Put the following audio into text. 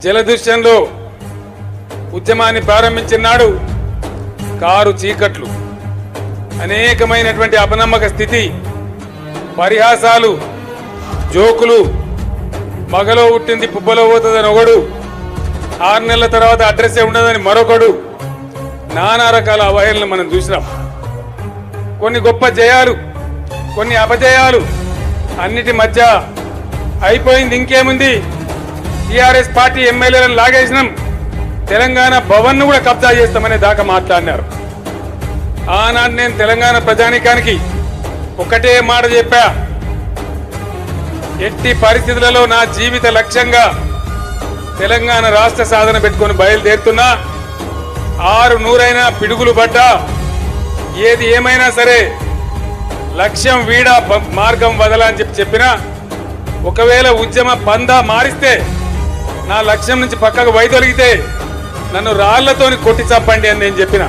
జలదృశ్యంలో ఉద్యమాన్ని ప్రారంభించినాడు కారు చీకట్లు అనేకమైనటువంటి అపనమ్మక స్థితి పరిహాసాలు జోకులు మగలో పుట్టింది పుబ్బలో పోతుందని ఒకడు 6 నెలల తర్వాత అడ్రస్సే ఉండదని మరొకడు నానా రకాల అవహేళనలు మనం చూసినాం. కొన్ని గొప్ప జయాలు కొన్ని అపజయాలు అన్నిటి మధ్య అయిపోయింది ఇంకేముంది. టీఆర్ఎస్ పార్టీ ఎమ్మెల్యేలను లాగేసినాం, తెలంగాణ భవన్ ను కూడా కబ్జా చేస్తామనే దాకా మాట్లాడినారు. ఆనాడు నేను తెలంగాణ ప్రజానీకానికి ఒకటే మాట చెప్పా, ఎట్టి పరిస్థితులలో నా జీవిత లక్ష్యంగా తెలంగాణ రాష్ట్ర సాధన పెట్టుకొని బయలుదేరుతున్నా. 600 పిడుగులు పడ్డా ఏది ఏమైనా సరే లక్ష్యం వీడా మార్గం వదలా అని చెప్పినా, ఒకవేళ ఉద్యమ పందా మారిస్తే నా లక్ష్యం నుంచి పక్కకు వైదొలిగితే నన్ను రాళ్లతోని కొట్టి చంపండి అని నేను చెప్పిన.